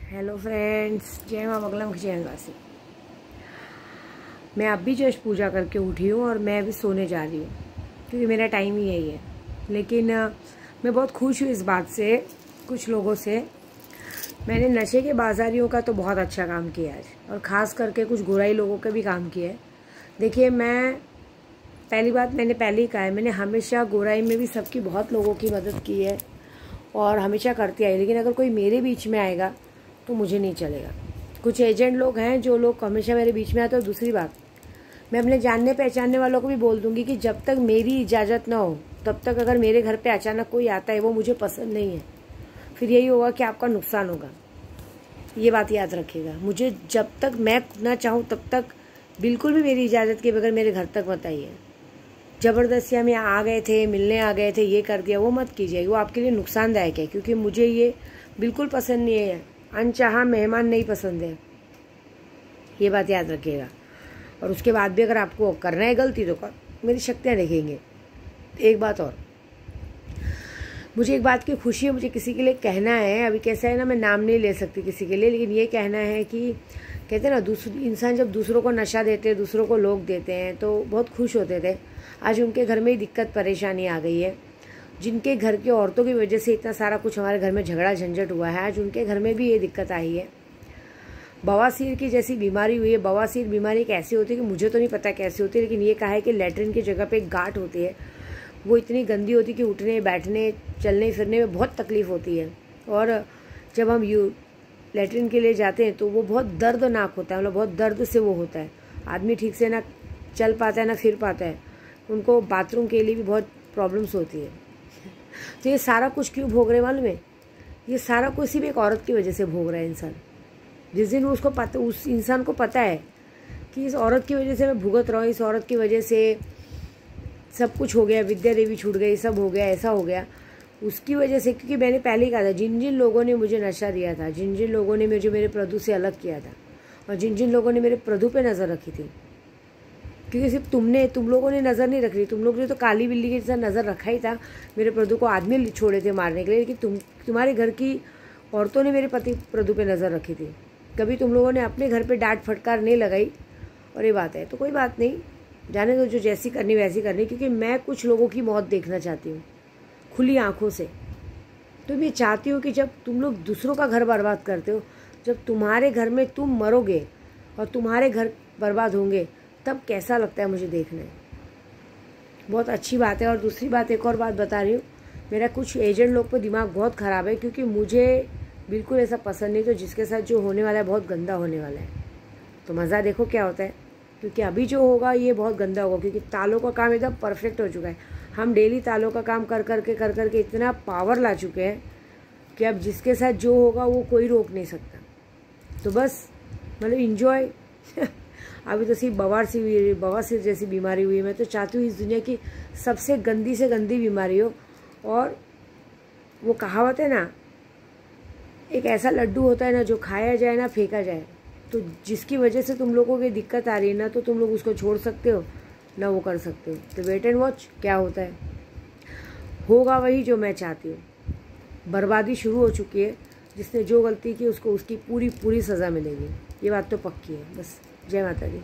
Hello friends, जय माँ बगला मुखी जयवासी। मैं अब भी जस्ट पूजा करके उठी हूँ और मैं अभी सोने जा रही हूँ क्योंकि मेरा टाइम ही यही है। लेकिन मैं बहुत खुश हूँ इस बात से, कुछ लोगों से। मैंने नशे के बाजारियों का तो बहुत अच्छा काम किया है और ख़ास करके कुछ गुराई लोगों का भी काम किया है। देखिए, मैं पहली बात मैंने पहले ही कहा है, मैंने हमेशा गुराई में भी सबकी बहुत लोगों की मदद की है और हमेशा करती आई। लेकिन अगर कोई मेरे बीच में आएगा तो मुझे नहीं चलेगा। कुछ एजेंट लोग हैं जो लोग हमेशा मेरे बीच में आते हैं। और दूसरी बात, मैं अपने जानने पहचानने वालों को भी बोल दूंगी कि जब तक मेरी इजाज़त ना हो तब तक अगर मेरे घर पे अचानक कोई आता है वो मुझे पसंद नहीं है, फिर यही होगा कि आपका नुकसान होगा। ये बात याद रखिएगा। मुझे जब तक मैं ना चाहूँ तब तक बिल्कुल भी मेरी इजाज़त के बगैर मेरे घर तक मत आइए। ज़बरदस्ती हम यहाँ आ गए थे, मिलने आ गए थे, ये कर दिया, वो मत कीजिए। वो आपके लिए नुकसानदायक है क्योंकि मुझे ये बिल्कुल पसंद नहीं है। अनचाहा मेहमान नहीं पसंद है, ये बात याद रखिएगा। और उसके बाद भी अगर आपको करना है गलती तो मेरी शक्तियाँ देखेंगे। एक बात और, मुझे एक बात की खुशी है, मुझे किसी के लिए कहना है। अभी कैसा है ना, मैं नाम नहीं ले सकती किसी के लिए, लेकिन ये कहना है कि कहते हैं ना, दूसरे इंसान जब दूसरों को नशा देते हैं, दूसरों को लोग देते हैं तो बहुत खुश होते थे। आज उनके घर में ही दिक्कत परेशानी आ गई है। जिनके घर की औरतों की वजह से इतना सारा कुछ हमारे घर में झगड़ा झंझट हुआ है, आज उनके घर में भी ये दिक्कत आई है। बवासीर की जैसी बीमारी हुई है। बवासीर बीमारी एक ऐसी होती है कि मुझे तो नहीं पता कैसी होती है, लेकिन ये कहा है कि लेटरिन की जगह पे एक गांठ होती है, वो इतनी गंदी होती है कि उठने बैठने चलने फिरने में बहुत तकलीफ़ होती है। और जब हम लेटरिन के लिए जाते हैं तो वो बहुत दर्दनाक होता है, मतलब बहुत दर्द से वो होता है। आदमी ठीक से ना चल पाता है ना फिर पाता है, उनको बाथरूम के लिए भी बहुत प्रॉब्लम्स होती है। तो ये सारा कुछ क्यों भोग रहे मालूम है? ये सारा कुछ सिर्फ एक औरत की वजह से भोग रहा है इंसान। जिस दिन उसको पता, उस इंसान को पता है कि इस औरत की वजह से मैं भुगत रहा हूँ, इस औरत की वजह से सब कुछ हो गया, विद्या देवी छूट गई, सब हो गया, ऐसा हो गया उसकी वजह से। क्योंकि मैंने पहले ही कहा था, जिन जिन लोगों ने मुझे नशा दिया था, जिन जिन लोगों ने मुझे मेरे प्रभु से अलग किया था और जिन जिन लोगों ने मेरे प्रभु पे नज़र रखी थी, क्योंकि सिर्फ तुम लोगों ने नज़र नहीं रख रही, तुम लोग ने तो काली बिल्ली के जैसा नज़र रखा ही था। मेरे प्रभु को आदमी छोड़े थे मारने के लिए, लेकिन तुम्हारे घर की औरतों ने मेरे पति प्रभु पे नज़र रखी थी। कभी तुम लोगों ने अपने घर पे डांट फटकार नहीं लगाई। और ये बात है तो कोई बात नहीं, जाने दो, जो जैसी करनी वैसी करनी। क्योंकि मैं कुछ लोगों की मौत देखना चाहती हूँ खुली आँखों से। तो मैं चाहती हूँ कि जब तुम लोग दूसरों का घर बर्बाद करते हो, जब तुम्हारे घर में तुम मरोगे और तुम्हारे घर बर्बाद होंगे, तब कैसा लगता है मुझे देखना है। बहुत अच्छी बात है। और दूसरी बात, एक और बात बता रही हूँ, मेरा कुछ एजेंट लोग पर दिमाग बहुत ख़राब है क्योंकि मुझे बिल्कुल ऐसा पसंद नहीं। तो जिसके साथ जो होने वाला है बहुत गंदा होने वाला है, तो मज़ा देखो क्या होता है। क्योंकि अभी जो होगा ये बहुत गंदा होगा, क्योंकि तालों का काम एकदम परफेक्ट हो चुका है। हम डेली तालों का काम कर करके इतना पावर ला चुके हैं कि अब जिसके साथ जो होगा वो कोई रोक नहीं सकता। तो बस मतलब इंजॉय। अभी तो सिर्फ बवासीर जैसी बीमारी हुई है। मैं तो चाहती हूँ इस दुनिया की सबसे गंदी से गंदी बीमारी हो। और वो कहावत है ना, एक ऐसा लड्डू होता है ना, जो खाया जाए ना फेंका जाए। तो जिसकी वजह से तुम लोगों की दिक्कत आ रही है ना, तो तुम लोग उसको छोड़ सकते हो ना वो कर सकते हो। तो वेट एंड वॉच क्या होता है। होगा वही जो मैं चाहती हूँ। बर्बादी शुरू हो चुकी है। जिसने जो गलती की उसको उसकी पूरी सज़ा मिलेगी, ये बात तो पक्की है। बस जय माता दी।